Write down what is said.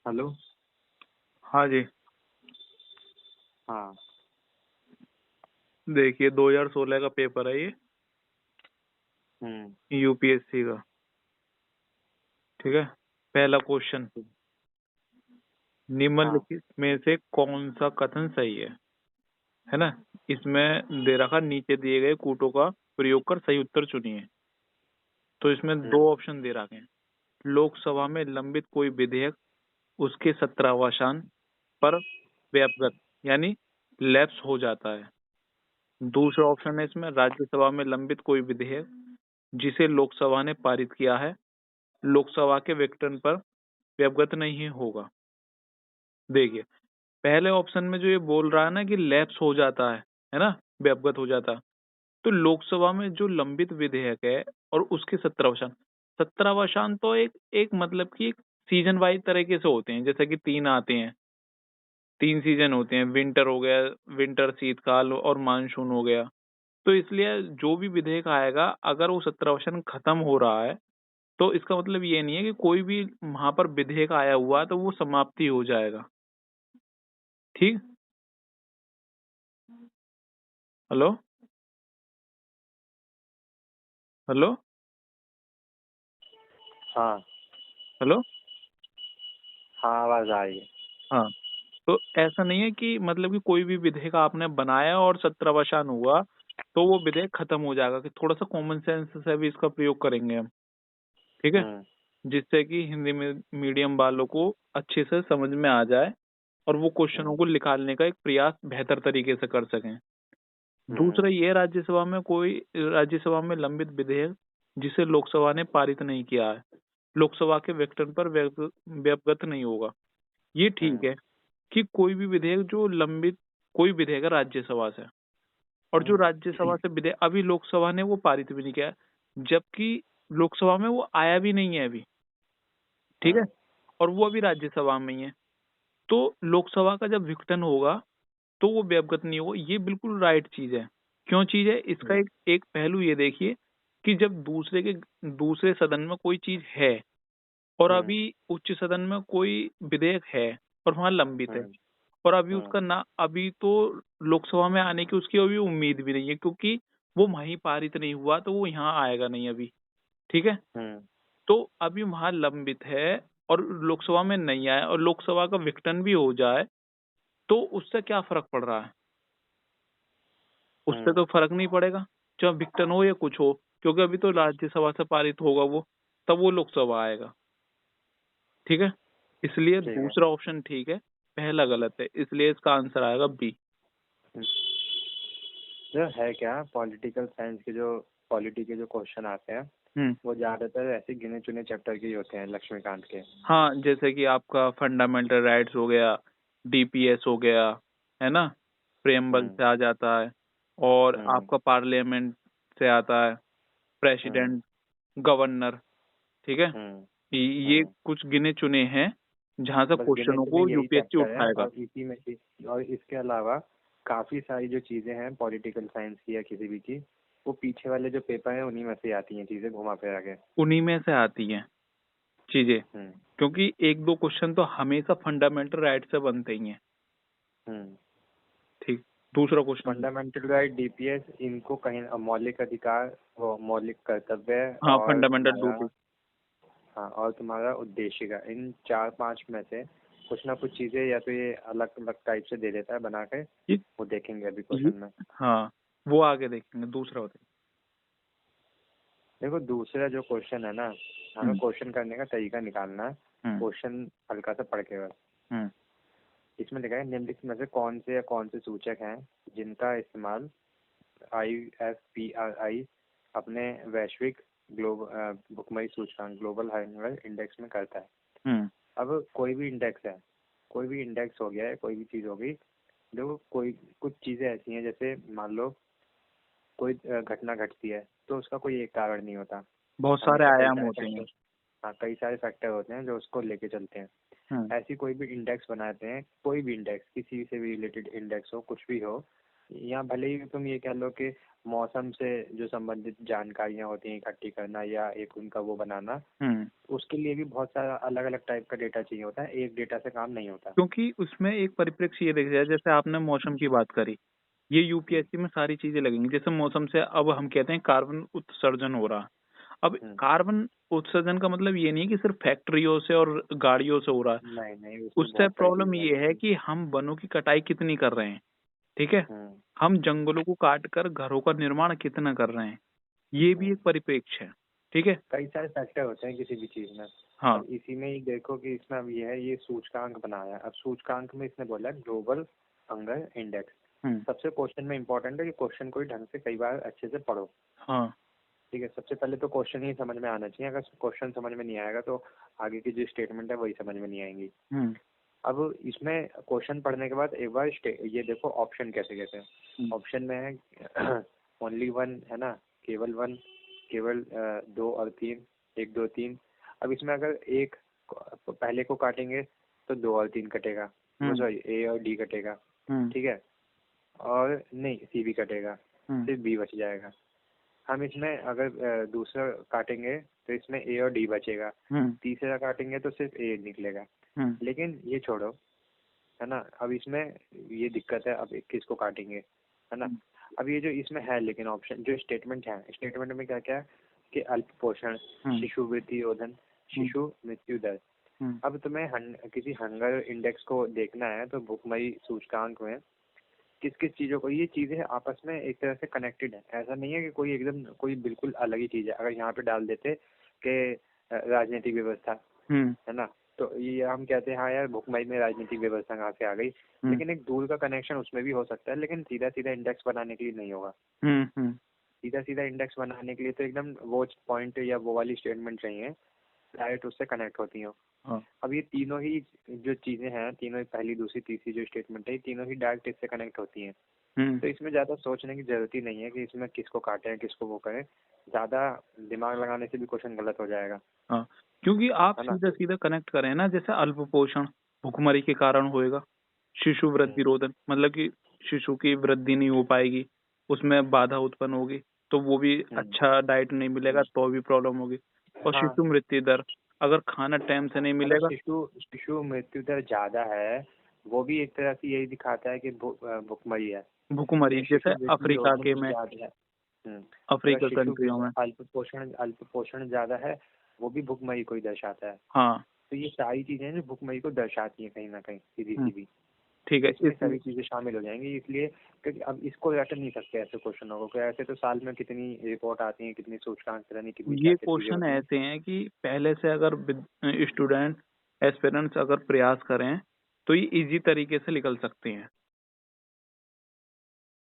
Hello. हाँ जी। हाँ। देखिए 2016 का पेपर है ये, हम्म। यूपीएससी का। ठीक है। पहला क्वेश्चन, हाँ। निम्नलिखित में से कौन सा कथन सही है ना। इसमें दे रखा नीचे दिए गए कूटों का प्रयोग कर सही उत्तर चुनिए। तो इसमें दो ऑप्शन दे रखे हैं। लोकसभा में लंबित कोई विधेयक उसके 17वां पर व्यापगत यानी लैप्स हो जाता है। दूसरा ऑप्शन है इसमें, राज्यसभा में लंबित कोई विधेयक जिसे लोकसभा ने पारित किया है लोकसभा के विघटन पर व्यापगत नहीं होगा। देखिए पहले ऑप्शन में जो ये बोल रहा है ना कि लैप्स हो जाता है ना, व्यापगत हो जाता है। तो लोकसभा में जो लंबित विधेयक है और उसके 17वां तो एक एक मतलब कि एक सीजन वाइज तरीके से होते हैं, जैसे कि तीन आते हैं, तीन सीजन होते हैं, विंटर हो गया, विंटर शीतकाल और मानसून हो गया। तो इसलिए जो भी विधेयक आएगा अगर वो 17वां खत्म हो रहा है तो इसका मतलब ये नहीं है कि कोई भी वहां पर विधेयक आया हुआ है तो वो समाप्ति हो जाएगा। ठीक। हेलो। हेलो। हाँ। हेलो। हाँ, आवाज आ रही है। हाँ। तो ऐसा नहीं है कि मतलब कि कोई भी विधेयक आपने बनाया और 17वां हुआ तो वो विधेयक खत्म हो जाएगा। कि थोड़ा सा कॉमन सेंस से भी इसका प्रयोग करेंगे हम। ठीक है। हम्म। जिससे कि हिंदी में मीडियम वालों को अच्छे से समझ में आ जाए और वो क्वेश्चनों हम्म। को निकालने का एक प्रयास बेहतर तरीके से कर सकें। हम्म। दूसरा ये, राज्यसभा में लंबित विधेयक जिसे लोकसभा ने पारित नहीं किया है लोकसभा के विघटन पर व्यापगत नहीं होगा। ये ठीक हम्म। है कि कोई भी विधेयक जो लंबित, कोई विधेयक है राज्यसभा से और जो हम्म। राज्यसभा से विधेयक अभी लोकसभा ने वो पारित भी नहीं किया, जबकि लोकसभा में वो आया भी नहीं है अभी। ठीक है। हम्म। और वो अभी राज्यसभा में ही है। तो लोकसभा का जब विघटन होगा तो वो व्यापगत नहीं होगा। ये बिल्कुल राइट चीज है। क्यों चीज है इसका, हम्म। एक एक पहलू ये देखिए कि जब दूसरे सदन में कोई चीज है और हम्म। अभी उच्च सदन में कोई विधेयक है और वहां लंबित है हम्म। और अभी हम्म। उसका ना, अभी तो लोकसभा में आने की उसकी अभी उम्मीद भी नहीं है क्योंकि वो वहीं पारित नहीं हुआ तो वो यहाँ आएगा नहीं अभी। ठीक है। हम्म। तो अभी वहां लंबित है और लोकसभा में नहीं आया और लोकसभा का विघटन भी हो जाए तो उससे क्या फर्क पड़ रहा है। उससे हम्म। तो फर्क नहीं पड़ेगा चाहे विघटन हो या कुछ हो, क्योंकि अभी तो राज्यसभा से पारित होगा वो, तब वो लोकसभा आएगा। ठीक है। इसलिए ठीक है। दूसरा ऑप्शन ठीक है, पहला गलत है, इसलिए इसका आंसर आएगा बी। हम्म। जो है क्या, पॉलिटिकल साइंस के जो पॉलिटी के जो क्वेश्चन आते हैं हम्म। वो ज्यादातर ऐसे गिने चुने चैप्टर के ही होते हैं, लक्ष्मीकांत के। हाँ, जैसे कि आपका फंडामेंटल राइट्स हो गया, डीपीएस हो गया, है ना, प्रेम्बल हम्म। से आ जाता है और हम्म। आपका पार्लियामेंट से आता है, हम्म। President, governor. ठीक है। हम्म। ये हम्म। कुछ गिने चुने हैं जहां से बस गिने क्वेश्चनों चुने को यही यूपीएससी चैप्टर है, उठाएगा। और इसी में और इसके अलावा काफी सारी जो चीजें हैं पॉलिटिकल साइंस की या किसी भी की, वो पीछे वाले जो पेपर है उन्हीं में से आती हैं चीजें घुमा फिरा के। उन्हीं में से आती हैं चीजें, हम्म। क्योंकि एक दो क्वेश्चन तो हमेशा फंडामेंटल राइट से बनते ही हैं। हम्म। ठीक। दूसरा क्वेश्चन। फंडामेंटल राइट, डीपीएस, इनको कहीं मौलिक अधिकार, वो मौलिक कर्तव्य, हाँ, और फंडामेंटल तुम्हारा, ड्यूटी। हाँ, और तुम्हारा उद्देश्य का, इन चार पांच में से कुछ ना कुछ चीजें या तो ये अलग अलग टाइप से दे देता है बना के। ये वो देखेंगे अभी ये क्वेश्चन में। हाँ, वो आगे देखेंगे। दूसरा होता देखो दूसरा जो क्वेश्चन है ना, है। हमें क्वेश्चन करने का तरीका निकालना है। हम्म। क्वेश्चन हल्का सा पढ़ के बस। हम्म। इसमें लिखा है निम्नलिखित में से कौन से या कौन से सूचक हैं जिनका इस्तेमाल IFPRI अपने वैश्विक भुखमरी सूचकांक ग्लोबल हंगर इंडेक्स में करता है। हम्म। अब कोई भी इंडेक्स है, कोई भी इंडेक्स हो गया है, कोई भी चीज़ हो गई, जो कोई कुछ चीज़ें ऐसी हैं, जैसे मान लो कोई घटना घटती है तो उसका कोई एक कारण नहीं होता। बहुत सारे हमेशा कई आयाम सारे होते हैं। फैक्टर, हाँ, कई सारे फैक्टर होते हैं जो उसको लेके चलते हैं। हम्म। ऐसी कोई भी इंडेक्स बनाते हैं, कोई भी इंडेक्स, किसी से भी रिलेटेड इंडेक्स हो, कुछ भी हो, या भले ही तुम ये कह लो कि मौसम से जो संबंधित जानकारियां होती हैं इकट्ठी करना या एक उनका वो बनाना, उसके लिए भी बहुत सारा अलग अलग टाइप का डेटा चाहिए होता है, एक डेटा से काम नहीं होता। क्योंकि उसमें एक परिप्रेक्ष्य ये देखा जाए, जैसे आपने मौसम की बात करी, ये यूपीएससी में सारी चीजें लगेंगी। जैसे मौसम से अब हम कहते हैं कार्बन उत्सर्जन हो रहा। अब कार्बन उत्सर्जन का मतलब ये नहीं है कि सिर्फ फैक्ट्रियों से और गाड़ियों से हो रहा है। नहीं नहीं, उसमें उससे बहुत सारी प्रॉब्लम चीजें ये है लगेंगी। कि हम वनों की कटाई कितनी कर रहे हैं, ठीक है, हम जंगलों को काट कर घरों का निर्माण कितना कर रहे हैं, ये भी एक परिप्रेक्ष्य है, ठीक है। कई सारे फैक्टर होते हैं किसी भी चीज में। हाँ। अब इसी में ही देखो कि इसमें अब ये है, ये सूचकांक बनाया है। अब सूचकांक में इसने बोला ग्लोबल हंगर इंडेक्स। सबसे क्वेश्चन में इंपॉर्टेंट है कि क्वेश्चन को ही ढंग से कई बार अच्छे से पढ़ो। हाँ। ठीक है, सबसे पहले तो क्वेश्चन ही समझ में आना चाहिए। अगर क्वेश्चन समझ में नहीं आएगा तो आगे की जो स्टेटमेंट है वही समझ में नहीं आएंगी। अब इसमें क्वेश्चन पढ़ने के बाद एक बार ये देखो ऑप्शन कैसे कैसे हैं। ऑप्शन में है ओनली वन, है ना, केवल वन, केवल 2 और 3, 1 2 3। अब इसमें अगर एक पहले को काटेंगे तो 2 और 3 कटेगा, सॉरी ए और डी कटेगा, ठीक है, और नहीं सी भी कटेगा, सिर्फ बी बच जाएगा। हम इसमें अगर दूसरा काटेंगे तो इसमें ए और डी बचेगा, तीसरा काटेंगे तो सिर्फ ए निकलेगा। लेकिन ये छोड़ो, है ना, अब इसमें ये दिक्कत है, अब 21 को काटेंगे, है ना। अब ये जो इसमें है, लेकिन ऑप्शन जो स्टेटमेंट है, स्टेटमेंट में क्या क्या है कि अल्प पोषण, शिशु वृद्धि रोधन, शिशु मृत्यु दर। अब तुम्हें किसी हंगर इंडेक्स को देखना है तो भुखमरी सूचकांक में किस किस चीजों को, ये चीजें आपस में एक तरह से कनेक्टेड है। ऐसा नहीं है कि कोई एकदम कोई बिल्कुल अलग ही चीज है। अगर यहाँ पे डाल देते कि राजनीतिक व्यवस्था, है ना, तो ये हम कहते हैं हाँ यार भुखमरी में राजनीतिक व्यवस्था कहाँ से आ गई, लेकिन एक दूर का कनेक्शन उसमें भी हो सकता है, लेकिन सीधा सीधा इंडेक्स बनाने के लिए नहीं होगा। सीधा सीधा इंडेक्स बनाने के लिए तो एकदम वो पॉइंट या वो वाली स्टेटमेंट चाहिए डायरेक्ट उससे कनेक्ट होती हो। अब ये तीनों ही जो चीजें हैं, तीनों ही पहली दूसरी तीसरी जो स्टेटमेंट है, ये तीनों ही डायरेक्ट इससे कनेक्ट होती हैं। तो इसमें ज्यादा सोचने की जरूरत ही नहीं है कि इसमें किसको काटें किसको वो करें। ज्यादा दिमाग लगाने से भी क्वेश्चन गलत हो जाएगा। हाँ, क्योंकि आप सीधा सीधा कनेक्ट करें ना, जैसे अल्प पोषण भुखमरी के कारण होएगा, शिशु वृद्धि रोधन मतलब कि शिशु की वृद्धि नहीं हो पाएगी, उसमें बाधा उत्पन्न होगी, तो वो भी अच्छा डाइट नहीं मिलेगा तो भी प्रॉब्लम होगी। और शिशु मृत्यु दर, अगर खाना टाइम से नहीं मिलेगा, शिशु मृत्यु दर ज्यादा है, वो भी एक तरह से यही दिखाता है कि भुखमरी है। भुखमरी जैसे अफ्रीका के में, अफ्रीका कंट्रियों में अल्प पोषण ज्यादा है, वो भी भुखमरी को ही दर्शाता है। हाँ, तो ये सारी चीजें जो भुखमरी को दर्शाती हैं कहीं ना कहीं सीधी सीधी, ठीक है, इसमें सारी चीजें शामिल हो जाएंगी। इसलिए क्योंकि अब इसको रट नहीं सकते ऐसे क्वेश्चनों को, क्योंकि ऐसे तो साल में कितनी रिपोर्ट आती है, कितनी सूचकांक कितनी ये क्वेश्चन ऐसे हैं कि पहले से अगर स्टूडेंट एस्पिरेंट्स अगर प्रयास करें तो ये इजी तरीके से निकल सकते हैं।